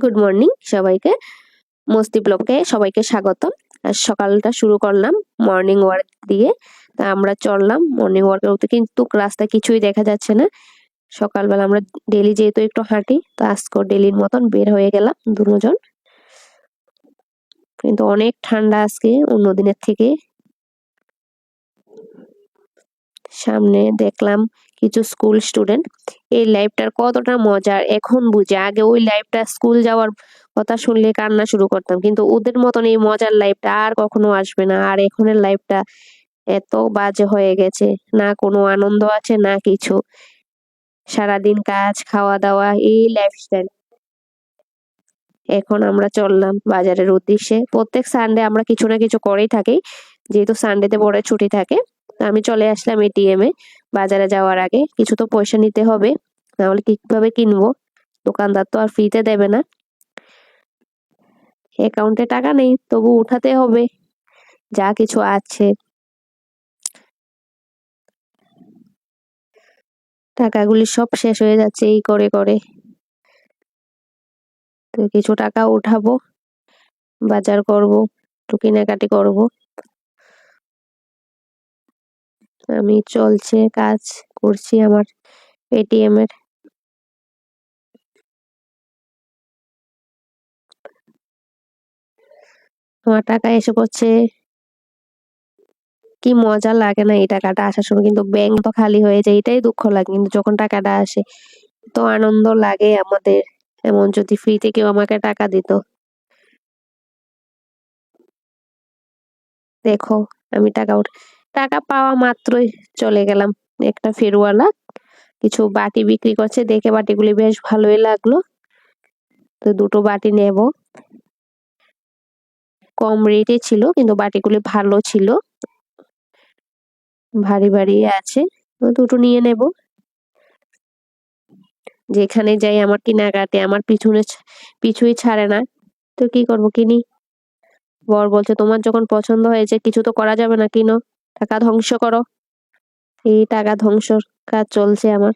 Good morning সবাইকে। মস্তি ব্লগে সবাইকে স্বাগতম। আর সকালটা শুরু করলাম মর্নিং ওয়ার্ক দিয়ে। তা আমরা চললাম মর্নিং ওয়ার্ক করতে, কিন্তু রাস্তায় কিছুই দেখা যাচ্ছে না। সকালবেলা আমরা ডেলি যেহেতু একটু হাঁটি, তো আজকেও ডেলির মতন বের হয়ে গেলাম দুজন। কিন্তু অনেক ঠান্ডা আজকে অন্য দিনের থেকে। সামনে দেখলাম কিছু স্কুল স্টুডেন্ট। এই লাইফটার কতটা মজার এখন বুঝে, আগে ওই লাইফটা স্কুল যাওয়ার কথা শুনলে কান্না শুরু করতাম, কিন্তু ওদের মতন এই মজার লাইফটা আর কখনো আসবে না। আর এখনের লাইফটা এত বাজে হয়ে গেছে, না কোনো আনন্দ আছে না কিছু। সারাদিন কাজ, খাওয়া দাওয়া, এই লাইফস্টাইল। এখন আমরা চললাম বাজারের উদ্দেশ্যে। প্রত্যেক সানডে আমরা কিছু না কিছু করেই থাকি, যেহেতু সানডেতে বড় ছুটি থাকে। তা আমি চলে আসলাম এটিএম এ। বাজারে যাওয়ার আগে কিছু তো পয়সা নিতে হবে, নাহলে কিভাবে কিনবো? দোকানদার তো আর ফ্রিতে দেবে না। অ্যাকাউন্টে টাকা নেই, তবু উঠাতে হবে যা কিছু আছে। টাকাগুলি সব শেষ হয়ে যাচ্ছে এই করে করে। তো কিছু টাকা উঠাবো, বাজার করব, একটু কেনাকাটি করব। আমি চলছে কাজ করছি আমার এটিএম এর। আমার টাকা এসে পড়ছে। কি মজা লাগে না এই টাকাটা আসার সময়? কিন্তু ব্যাংক তো খালি হয়ে যায়, এটাই দুঃখ লাগে। কিন্তু যখন টাকাটা আসে তো আনন্দ লাগে আমাদের। এমন যদি ফ্রিতে কেউ আমাকে টাকা দিত। দেখো, আমি টাকা পাওয়া মাত্রই চলে গেলাম। একটা ফেরওয়ালা কিছু বাটি বিক্রি করছে, দেখে বাটিগুলি বেশ ভালোই লাগলো। তো দুটো বাটি নেব। কম রেটে ছিল, কিন্তু বাটিগুলি ভালো ছিল, ভারী ভারী আছে। তো দুটো নিয়ে নেব। যেখানে যাই আমার কেনাকাটি আমার পিছুই ছাড়ে না। তো কি করব, কিনি। বর বলছে তোমার যখন পছন্দ হয়েছে কিছু তো করা যাবে না, কিনো, টাকা ধ্বংস করো। এই টাকা ধ্বংসর কাজ চলছে আমার।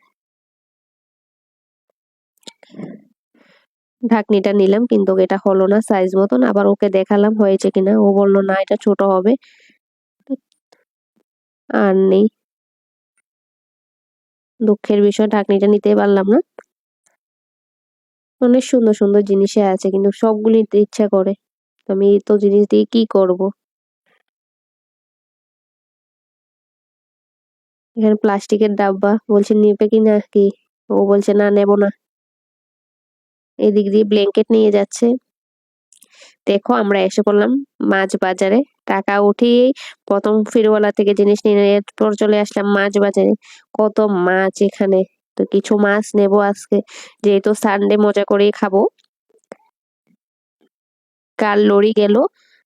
ঢাকনিটা নিলাম, কিন্তু এটা হলো না সাইজ মতন। আবার ওকে দেখালাম হয়েছে কিনা, ও বললো না এটা ছোট হবে। আর নেই, দুঃখের বিষয়, ঢাকনিটা নিতে পারলাম না। অনেক সুন্দর সুন্দর জিনিসে আছে, কিন্তু সবগুলি নিতে ইচ্ছা করে। আমি এই তো জিনিস দিয়ে কি করব? এখানে প্লাস্টিকের ডাব্বা, বলছে নিবে কি না কি। ও বলছে না, নেব না। এদিক দিয়ে ব্ল্যাঙ্কেট নিয়ে যাচ্ছে। দেখো, আমরা এসে পড়লাম মাছ বাজারে। টাকা উঠিয়ে প্রথম ফিরওয়ালা থেকে জিনিস নিয়ে এরপর চলে আসলাম মাছ বাজারে। কত মাছ এখানে। তো কিছু মাছ নেব আজকে, যেহেতু সানডে মজা করেই খাবো। কাল লরি গেল,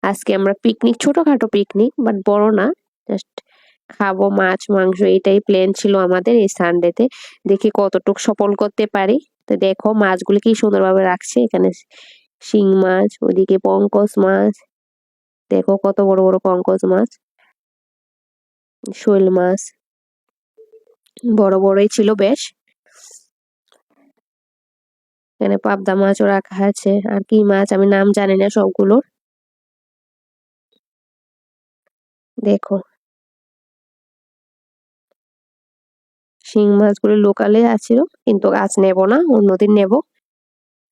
আজকে আমরা পিকনিক, ছোটখাটো পিকনিক, বাট বড় না। জাস্ট খাবো মাছ মাংস, এটাই প্ল্যান ছিল আমাদের এই সানডেতে। দেখি কতটুক সফল করতে পারি। তো দেখো মাছগুলি কি সুন্দরভাবে রাখছে এখানে। শিং মাছ, ওইদিকে পঙ্কজ মাছ। দেখো কত বড় বড় পঙ্কজ মাছ, শৈল মাছ বড় বড়ই ছিল বেশ। এখানে পাবদা মাছও রাখা আছে, আর কি মাছ আমি নাম জানি না সবগুলোর। দেখো শিং মাছগুলো লোকালে আছিল, কিন্তু আজ নেব না, অন্যদিন নেব,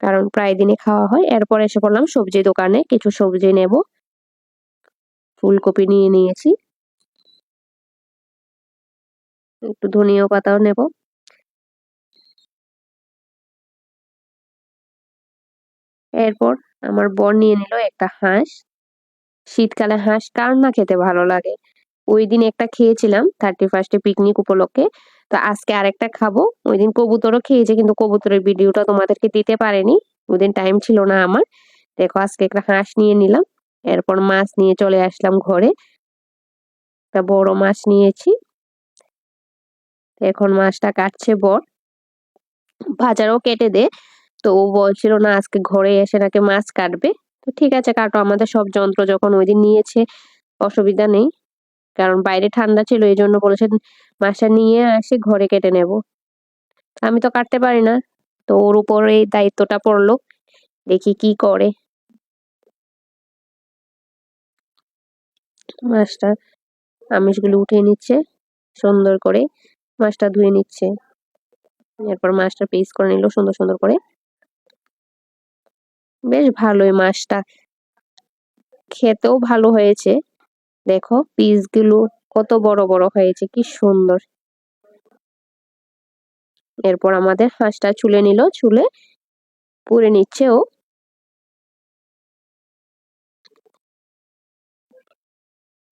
কারণ প্রায় দিনই খাওয়া হয়। এরপর এসে পড়লাম সবজি দোকানে, কিছু সবজি নেব। ফুলকপি নিয়ে নিয়েছি, একটু ধনিয়া পাতাও নেব। এরপর আমার বর নিয়ে নিল একটা হাঁস। শীতকালে হাঁস কার না খেতে ভালো লাগে। ওই দিন একটা খেয়েছিলাম 31 পিকনিক উপলক্ষে। তো আজকে আরেকটা খাবো। ওই দিন কবুতরও খেয়েছে, কিন্তু কবুতরের ভিডিওটা তোমাদেরকে দিতে পারিনি, ওদিন টাইম ছিল না আমার। দেখো আজকে একটা হাঁস নিয়ে নিলাম। এরপর মাছ নিয়ে চলে আসলাম ঘরে। একটা বড় মাছ নিয়েছি। এখন মাছটা কাটছে বর। বাজারও কেটে দে। তো ও বলছিল না আজকে ঘরে এসে নাকি মাছ কাটবে। তো ঠিক আছে কাটো, আমাদের সব যন্ত্র যখন ওই দিন নিয়েছে অসুবিধা নেই। কারণ বাইরে ঠান্ডা ছিল, এই জন্য বলেছেন মাছটা নিয়ে আসি ঘরে কেটে নেব। আমি তো কাটতে পারি না, তো ওর উপর এই দায়িত্বটা পড়লো। দেখি কি করে। মাছটা আমিষগুলো উঠিয়ে নিচ্ছে সুন্দর করে, মাছটা ধুয়ে নিচ্ছে, এরপর মাছটা পিস করে নিল সুন্দর সুন্দর করে। বেশ ভালোই, মাছটা খেতেও ভালো হয়েছে। দেখো পিসগুলো কত বড় বড় হয়েছে, কি সুন্দর। এরপর আমাদের হাঁসটা ছুলে নিল, ছুলে পুড়ে নিচ্ছে ও।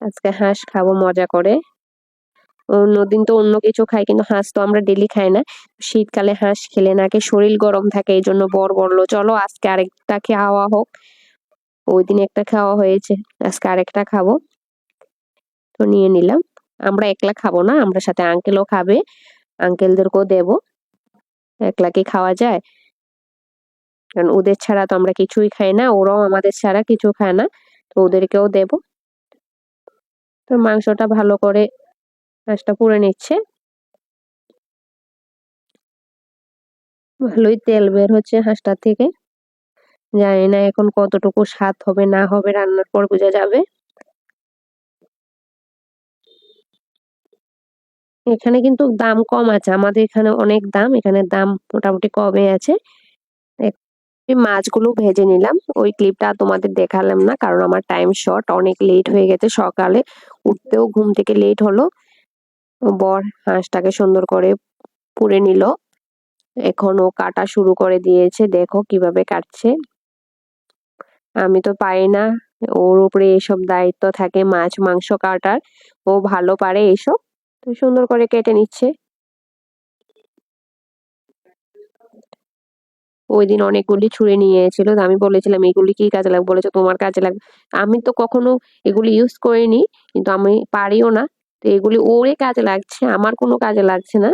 আজকে হাঁস খাবো মজা করে। অন্যদিন তো অন্য কিছু খাই, কিন্তু হাঁস তো আমরা ডেলি খাই না। শীতকালে হাঁস খেলে নাকি শরীর গরম থাকে, এই জন্য বর বললো চলো আজকে আরেকটা খাওয়া হোক। ওই দিন একটা খাওয়া হয়েছে, আজকে আরেকটা খাবো, তো নিয়ে নিলাম। আমরা একলা খাবো না, আমরা সাথে আঙ্কেলও খাবে, আঙ্কেলদেরকেও দেবো। একলা কি খাওয়া যায়? কারণ ওদের ছাড়া তো আমরা কিছুই খাই না, ওরাও আমাদের ছাড়া কিছু খায় না, তো ওদেরকেও দেবো। তো মাংসটা ভালো করে হাঁসটা পুড়ে নিচ্ছে, ভালোই তেল বের হচ্ছে হাঁসটার থেকে। জানি না এখন কতটুকু স্বাদ হবে না হবে, রান্নার পর বোঝা যাবে। এখানে কিন্তু দাম কম আছে, আমাদের এখানে অনেক দাম, এখানে দাম মোটামুটি কমে আছে। এই মাছগুলো ভেজে নিলাম, ওই ক্লিপটা তোমাদের দেখালাম না কারণ আমার টাইম শর্ট, অনেক লেট হয়ে গেছে, সকালে উঠতেও ঘুম থেকে লেট হলো। বর হাঁসটাকে সুন্দর করে পুড়ে নিল, এখন ও কাটা শুরু করে দিয়েছে, দেখো কিভাবে কাটছে। আমি তো পারি না, ওর উপরে এসব দায়িত্ব থাকে মাছ মাংস কাটার, ও ভালো পারে এসব, তো সুন্দর করে কেটে নিচ্ছে। ওই দিন অনেকগুলি ছুরি নিয়েছিল, তো আমি বলেছিলাম এগুলি কি কাজে লাগবে, বলেছে তোমার কাজে লাগবে। আমি তো কখনো এগুলি ইউজ করিনি, কিন্তু আমি পারিও না, তো এগুলি ওরই কাজে লাগছে, আমার কোনো কাজে লাগছে না।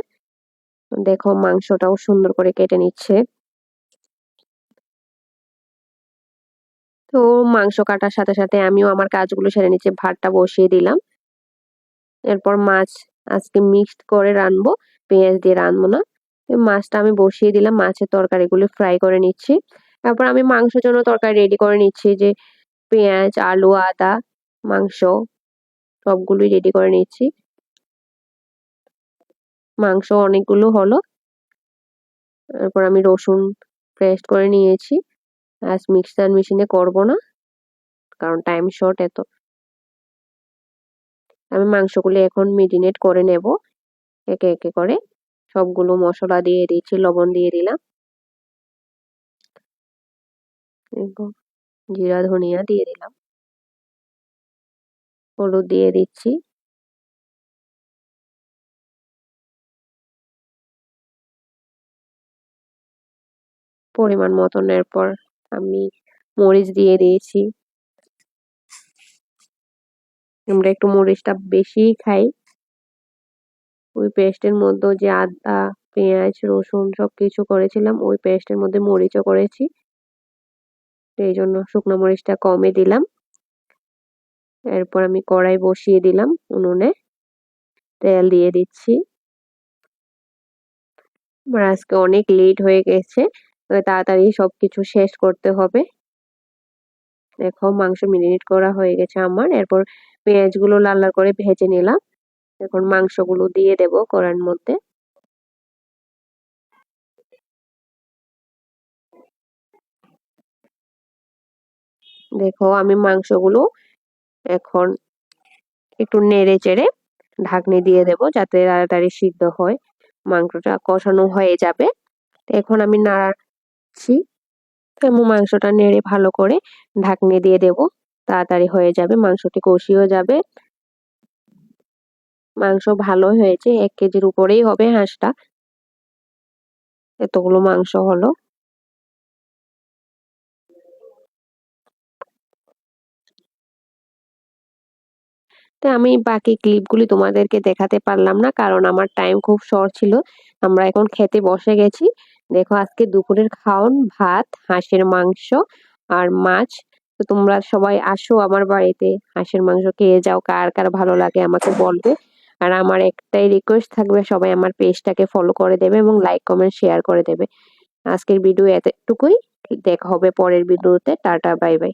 দেখো মাংসটাও সুন্দর করে কেটে নিচ্ছে। তো মাংস কাটার সাথে সাথে আমিও আমার কাজগুলো সেরে নিচ্ছি, ভাতটা বসিয়ে দিলাম। এরপর মাছ আজকে মিক্সড করে রানবো, পেঁয়াজ দিয়ে রানবো না। মাছটা আমি বসিয়ে দিলাম, মাছের তরকারিগুলো ফ্রাই করে নিচ্ছি। তারপর আমি মাংসের জন্য তরকারি রেডি করে নিচ্ছি, যে পেঁয়াজ আলু আদা মাংস সবগুলোই রেডি করে নিচ্ছি। মাংস অনেকগুলো হলো, তারপর আমি রসুন পেস্ট করে নিয়েছি। আজ মিক্সার মেশিনে করব না, কারণ টাইম শর্ট এত। আমি মাংসগুলো এখন মেরিনেট করে নেব একে একে করে। সবগুলো মশলা দিয়ে দিচ্ছি, লবণ দিয়ে দিলাম, জিরা ধনিয়া দিয়ে দিলাম, হলুদ দিয়ে দিচ্ছি, পরিমাণ মতন। এরপর আমি মরিচ দিয়ে দিয়েছি, আমরা একটু মরিচটা বেশি খাই। ওই পেস্টের মধ্যে যে আদা পেঁয়াজ রসুন সবকিছু করেছিলাম, ওই পেস্টের মধ্যে মরিচও করেছি, এই জন্য শুকনো মরিচটা কমে দিলাম। এরপর আমি কড়াই বসিয়ে দিলাম উনুনে, তেল দিয়ে দিচ্ছি। আমার আজকে অনেক লেট হয়ে গেছে, তাড়াতাড়ি সবকিছু শেষ করতে হবে। দেখো মাংস মেরিনেট করা হয়ে গেছে আমার, এরপর পেঁয়াজগুলো লাল লাল করে ভেজে নিলাম। এখন মাংসগুলো দিয়ে দেব কড়াইর মধ্যে। দেখো আমি মাংসগুলো এখন একটু নেড়ে চেড়ে ঢাকনি দিয়ে দেব, যাতে তাড়াতাড়ি সিদ্ধ হয়, মাংসটা কষানো হয়ে যাবে। এখন আমি নাড়াচ্ছি, এবং মাংসটা নেড়ে ভালো করে ঢাকনি দিয়ে দেব, তাড়াতাড়ি হয়ে যাবে, মাংসটি কষিয়েও যাবে। মাংস ভালো হয়েছে, 1 কেজির উপরেই হবে হাঁসটা, এতগুলো মাংস হলো। তো আমি বাকি ক্লিপগুলি তোমাদেরকে দেখাতে পারলাম না, কারণ আমার টাইম খুব শর্ট ছিল। আমরা এখন খেতে বসে গেছি। দেখো আজকে দুপুরের খাওন ভাত, হাঁসের মাংস আর মাছ। তো তোমরা সবাই আসো আমার বাড়িতে, হাঁসের মাংস খেয়ে যাও, কার কার ভালো লাগে আমাকে বলবে। আর আমার একটাই রিকোয়েস্ট থাকবে, সবাই আমার পেজটাকে ফলো করে দেবে এবং লাইক কমেন্ট শেয়ার করে দেবে। আজকের ভিডিও এতটুকুই। দেখা হবে পরের ভিডিওতে। Tata, bye bye.